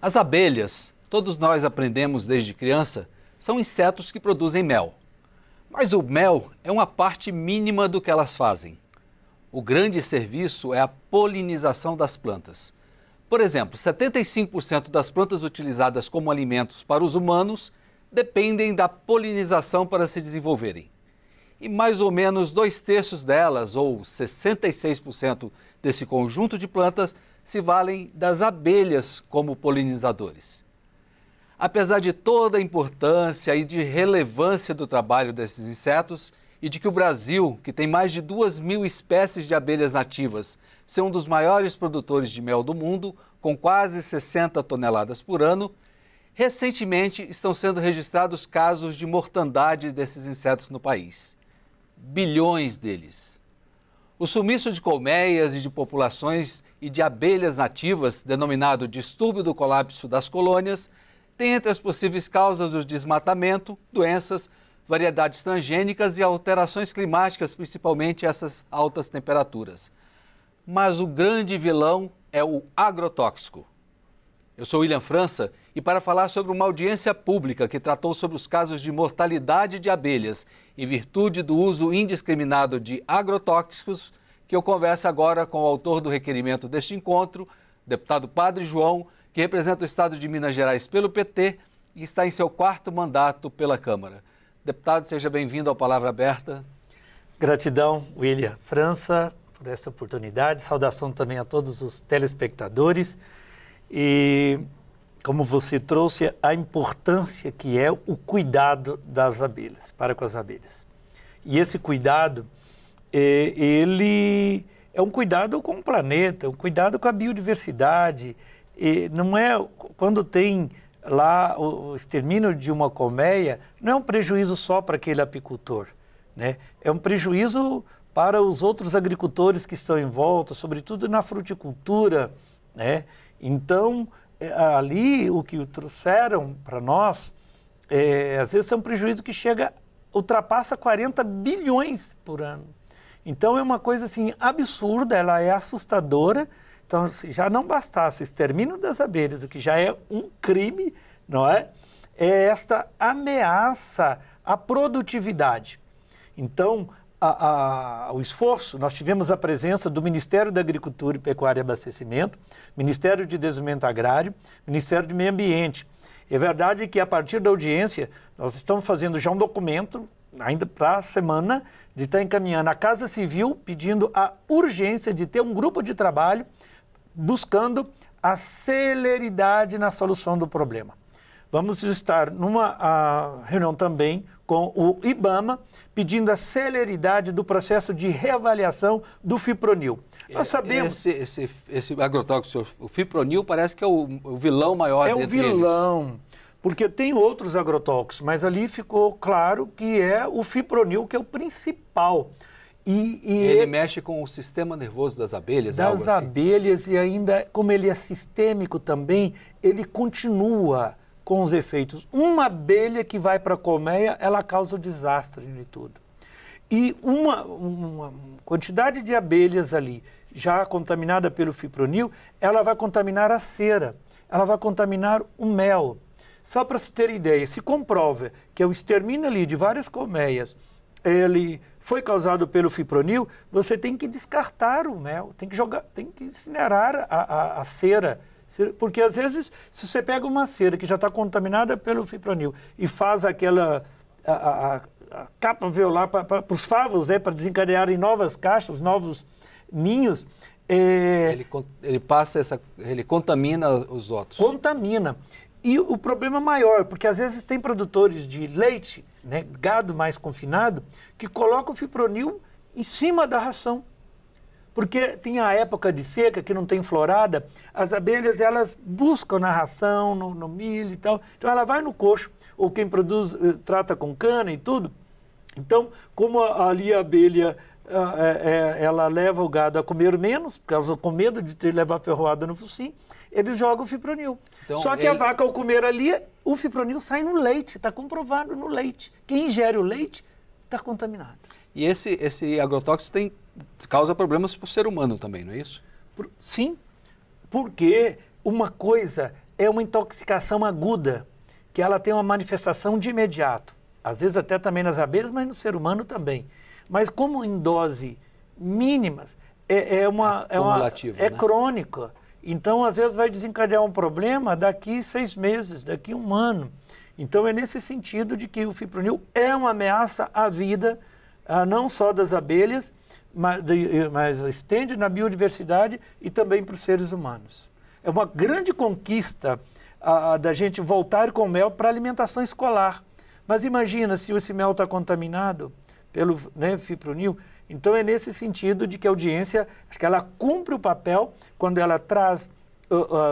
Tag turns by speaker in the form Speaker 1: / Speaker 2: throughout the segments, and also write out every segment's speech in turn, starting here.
Speaker 1: As abelhas, todos nós aprendemos desde criança, são insetos que produzem mel. Mas o mel é uma parte mínima do que elas fazem. O grande serviço é a polinização das plantas. Por exemplo, 75% das plantas utilizadas como alimentos para os humanos dependem da polinização para se desenvolverem. E mais ou menos 2/3 delas, ou 66% desse conjunto de plantas, se valem das abelhas como polinizadores. Apesar de toda a importância e de relevância do trabalho desses insetos, e de que o Brasil, que tem mais de 2.000 espécies de abelhas nativas, ser um dos maiores produtores de mel do mundo, com quase 60 toneladas por ano, recentemente estão sendo registrados casos de mortandade desses insetos no país. Bilhões deles. O sumiço de colmeias e de populações e de abelhas nativas, denominado distúrbio do colapso das colônias, tem entre as possíveis causas o desmatamento, doenças, variedades transgênicas e alterações climáticas, principalmente essas altas temperaturas. Mas o grande vilão é o agrotóxico. Eu sou William França e para falar sobre uma audiência pública que tratou sobre os casos de mortalidade de abelhas em virtude do uso indiscriminado de agrotóxicos, que eu converso agora com o autor do requerimento deste encontro, deputado Padre João, que representa o estado de Minas Gerais pelo PT e está em seu 4º mandato pela Câmara. Deputado, seja bem-vindo ao Palavra Aberta.
Speaker 2: Gratidão, William França, por esta oportunidade. Saudação também a todos os telespectadores. E, como você trouxe, a importância que é o cuidado das abelhas, para com as abelhas. E esse cuidado, ele é um cuidado com o planeta, um cuidado com a biodiversidade. E não é, quando tem lá o extermínio de uma colmeia, não é um prejuízo só para aquele apicultor, né? É um prejuízo para os outros agricultores que estão em volta, sobretudo na fruticultura, né? Então, ali o que trouxeram para nós, às vezes é um prejuízo que ultrapassa 40 bilhões por ano. Então é uma coisa assim absurda, ela é assustadora. Então, se já não bastasse o extermínio das abelhas, o que já é um crime, não é? É esta ameaça à produtividade. Então, o esforço, nós tivemos a presença do Ministério da Agricultura e Pecuária e Abastecimento, Ministério de Desenvolvimento Agrário, Ministério do Meio Ambiente. É verdade que a partir da audiência, nós estamos fazendo já um documento, ainda para a semana, de estar encaminhando a Casa Civil, pedindo a urgência de ter um grupo de trabalho buscando a celeridade na solução do problema. Vamos estar numa reunião também com o IBAMA, pedindo a celeridade do processo de reavaliação do fipronil. Nós sabemos...
Speaker 1: Esse agrotóxico, o fipronil, parece que é o vilão maior dentre eles.
Speaker 2: É o vilão, porque tem outros agrotóxicos, mas ali ficou claro que é o fipronil que é o principal.
Speaker 1: Ele mexe com o sistema nervoso das abelhas?
Speaker 2: Das abelhas, e ainda, como ele é sistêmico também, ele continua com os efeitos. Uma abelha que vai para a colmeia, ela causa o desastre de tudo. E uma quantidade de abelhas ali, já contaminada pelo fipronil, ela vai contaminar a cera, ela vai contaminar o mel. Só para se ter ideia, se comprova que o extermínio ali de várias colmeias, ele foi causado pelo fipronil, você tem que descartar o mel, tem que incinerar a cera. Porque às vezes, se você pega uma cera que já está contaminada pelo fipronil e faz aquela a capa veolar para os favos, né, para desencadearem novas caixas, novos ninhos,
Speaker 1: ele contamina os outros.
Speaker 2: Contamina. E o problema maior, porque às vezes tem produtores de leite, né, gado mais confinado, que colocam o fipronil em cima da ração. Porque tem a época de seca, que não tem florada, as abelhas elas buscam na ração, no milho e tal. Então ela vai no coxo, ou quem produz, trata com cana e tudo. Então, como ali a abelha, ela leva o gado a comer menos, por causa com medo de ter levar ferroada no focinho, eles jogam o fipronil. Então, só que a vaca, ao comer ali, o fipronil sai no leite, está comprovado no leite. Quem ingere o leite está contaminado.
Speaker 1: E esse agrotóxico causa problemas para o ser humano também, não é isso?
Speaker 2: Sim, porque uma coisa é uma intoxicação aguda, que ela tem uma manifestação de imediato. Às vezes até também nas abelhas, mas no ser humano também. Mas como em dose mínimas, é crônica. Então, às vezes vai desencadear um problema daqui 6 meses, daqui 1 ano. Então, é nesse sentido de que o fipronil é uma ameaça à vida, não só das abelhas, mas estende na biodiversidade e também para os seres humanos. É uma grande conquista da gente voltar com mel para a alimentação escolar. Mas imagina se esse mel está contaminado pelo fipronil. Então é nesse sentido de que a audiência, acho que ela cumpre o papel quando ela traz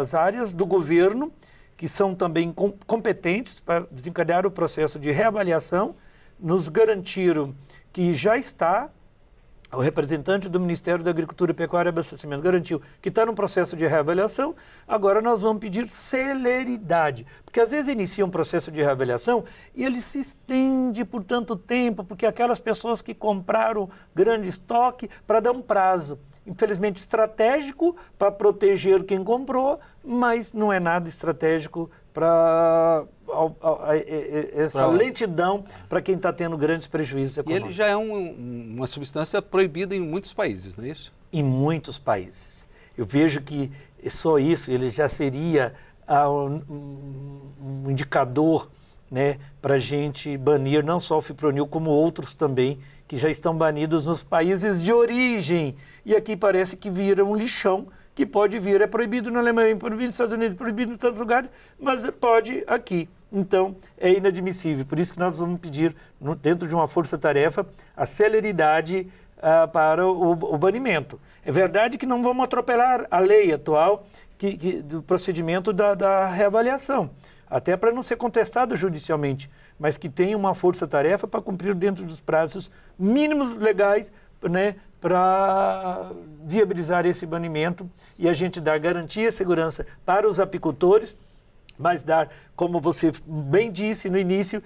Speaker 2: as áreas do governo, que são também competentes para desencadear o processo de reavaliação, nos garantiram que já está, o representante do Ministério da Agricultura, Pecuária e Abastecimento garantiu que está no processo de reavaliação. Agora nós vamos pedir celeridade, porque às vezes inicia um processo de reavaliação e ele se estende por tanto tempo, porque aquelas pessoas que compraram grande estoque para dar um prazo, infelizmente estratégico para proteger quem comprou, mas não é nada estratégico para essa lentidão para quem está tendo grandes prejuízos econômicos.
Speaker 1: E ele já é uma substância proibida em muitos países, não é isso?
Speaker 2: Em muitos países. Eu vejo que só isso, ele já seria um indicador, né, para a gente banir não só o fipronil, como outros também, que já estão banidos nos países de origem. E aqui parece que vira um lixão, que pode vir, é proibido na Alemanha, proibido nos Estados Unidos, proibido em tantos lugares, mas pode aqui. Então, é inadmissível. Por isso que nós vamos pedir, dentro de uma força-tarefa, a celeridade para o banimento. É verdade que não vamos atropelar a lei atual do procedimento da reavaliação, até para não ser contestado judicialmente, mas que tenha uma força-tarefa para cumprir dentro dos prazos mínimos legais, né, para viabilizar esse banimento e a gente dar garantia e segurança para os apicultores, mas dar, como você bem disse no início,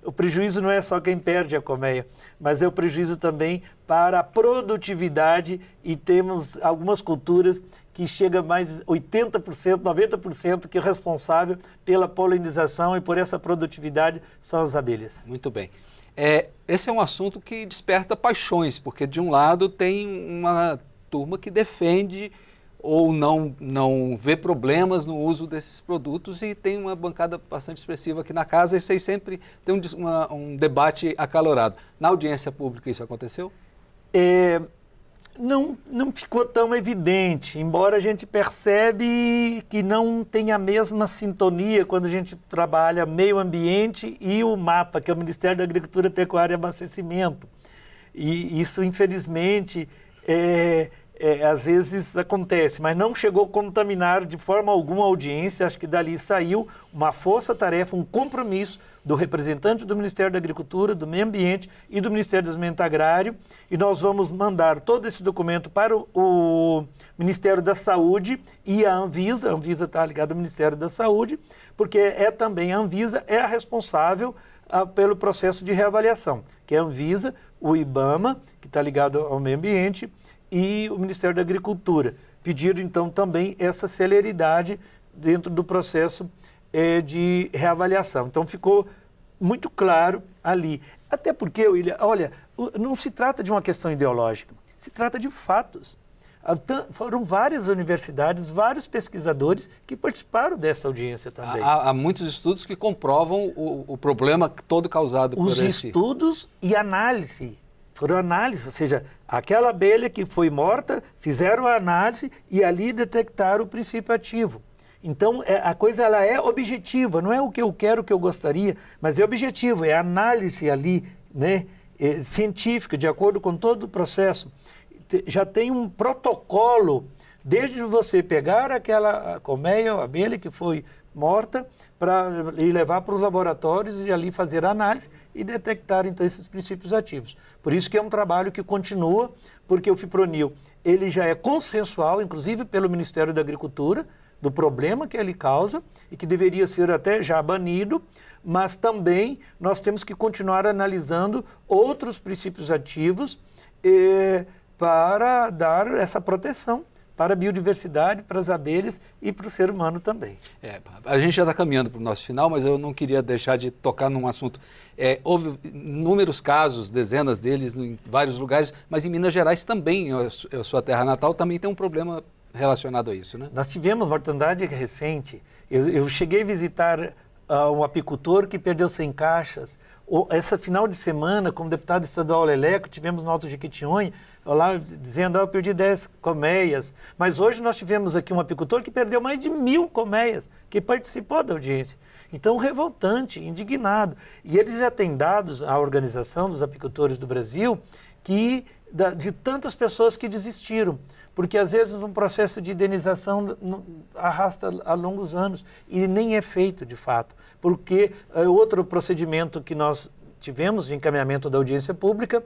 Speaker 2: o prejuízo não é só quem perde a colmeia, mas é o prejuízo também para a produtividade, e temos algumas culturas que chega a mais 80%, 90% que é responsável pela polinização e por essa produtividade são as abelhas.
Speaker 1: Muito bem. Esse é um assunto que desperta paixões, porque de um lado tem uma turma que defende ou não vê problemas no uso desses produtos, e tem uma bancada bastante expressiva aqui na casa, e vocês sempre têm um debate acalorado. Na audiência pública isso aconteceu?
Speaker 2: Não ficou tão evidente, embora a gente percebe que não tem a mesma sintonia quando a gente trabalha meio ambiente e o MAPA, que é o Ministério da Agricultura, Pecuária e Abastecimento. E isso, infelizmente, às vezes acontece, mas não chegou a contaminar de forma alguma a audiência. Acho que dali saiu uma força-tarefa, um compromisso do representante do Ministério da Agricultura, do Meio Ambiente e do Ministério do Desenvolvimento Agrário, e nós vamos mandar todo esse documento para o Ministério da Saúde e a Anvisa está ligada ao Ministério da Saúde, porque também a Anvisa é a responsável pelo processo de reavaliação, que é a Anvisa, o IBAMA, que está ligado ao Meio Ambiente, e o Ministério da Agricultura. Pediram, então, também essa celeridade dentro do processo de reavaliação. Então, ficou muito claro ali. Até porque, William, olha, não se trata de uma questão ideológica, se trata de fatos. Foram várias universidades, vários pesquisadores que participaram dessa audiência também.
Speaker 1: Há muitos estudos que comprovam o problema todo causado por esse...
Speaker 2: Os estudos e análise. Foram análises, ou seja, aquela abelha que foi morta, fizeram a análise e ali detectaram o princípio ativo. Então, a coisa ela é objetiva, não é o que eu quero, o que eu gostaria, mas é objetivo, é a análise ali, né, científica, de acordo com todo o processo. Já tem um protocolo, desde você pegar aquela colmeia, a abelha que foi morta, para levar para os laboratórios e ali fazer a análise e detectar, então, esses princípios ativos. Por isso que é um trabalho que continua, porque o fipronil, ele já é consensual, inclusive pelo Ministério da Agricultura, do problema que ele causa e que deveria ser até já banido, mas também nós temos que continuar analisando outros princípios ativos para dar essa proteção para a biodiversidade, para as abelhas e para o ser humano também.
Speaker 1: A gente já está caminhando para o nosso final, mas eu não queria deixar de tocar num assunto. Houve inúmeros casos, dezenas deles em vários lugares, mas em Minas Gerais também, a sua terra natal, também tem um problema relacionado a isso, né?
Speaker 2: Nós tivemos mortandade recente. Eu cheguei a visitar um apicultor que perdeu 100 caixas. Essa final de semana, como deputado estadual Leleco, tivemos no Alto Jequitinhonha, lá dizendo, eu perdi 10 colmeias. Mas hoje nós tivemos aqui um apicultor que perdeu mais de 1.000 colmeias, que participou da audiência. Então, revoltante, indignado. E eles já têm dados, a Organização dos Apicultores do Brasil, de tantas pessoas que desistiram. Porque, às vezes, um processo de indenização arrasta a longos anos e nem é feito, de fato. Porque outro procedimento que nós tivemos de encaminhamento da audiência pública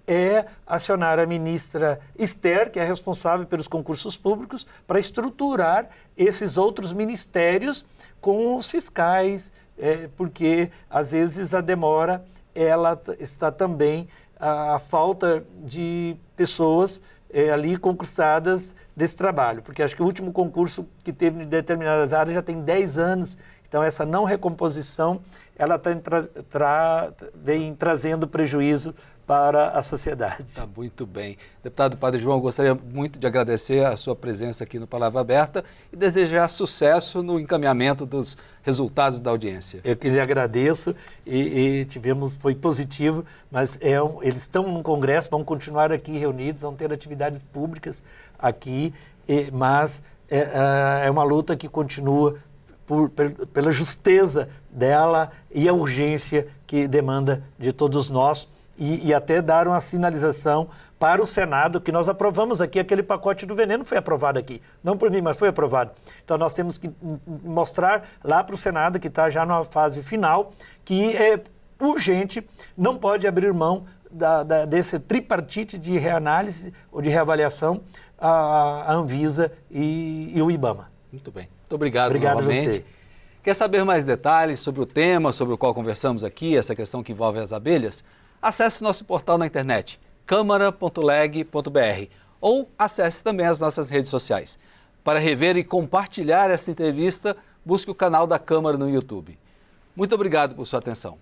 Speaker 2: é acionar a ministra Esther, que é responsável pelos concursos públicos, para estruturar esses outros ministérios com os fiscais, porque, às vezes, a demora ela está também a falta de pessoas ali concursadas desse trabalho, porque acho que o último concurso que teve em determinadas áreas já tem 10 anos, então essa não recomposição ela vem trazendo prejuízo para a sociedade.
Speaker 1: Tá muito bem. Deputado Padre João, gostaria muito de agradecer a sua presença aqui no Palavra Aberta e desejar sucesso no encaminhamento dos resultados da audiência.
Speaker 2: Eu que lhe agradeço foi positivo, mas eles estão no Congresso, vão continuar aqui reunidos, vão ter atividades públicas aqui, mas é uma luta que continua pela justeza dela e a urgência que demanda de todos nós. E até dar uma sinalização para o Senado, que nós aprovamos aqui, aquele pacote do veneno foi aprovado aqui. Não por mim, mas foi aprovado. Então nós temos que mostrar lá para o Senado, que está já na fase final, que é urgente, não pode abrir mão desse tripartite de reanálise ou de reavaliação a Anvisa e o IBAMA.
Speaker 1: Muito bem. Muito obrigado
Speaker 2: novamente.
Speaker 1: A você. Quer saber mais detalhes sobre o tema, sobre o qual conversamos aqui, essa questão que envolve as abelhas? Acesse nosso portal na internet, câmara.leg.br, ou acesse também as nossas redes sociais. Para rever e compartilhar esta entrevista, busque o canal da Câmara no YouTube. Muito obrigado por sua atenção.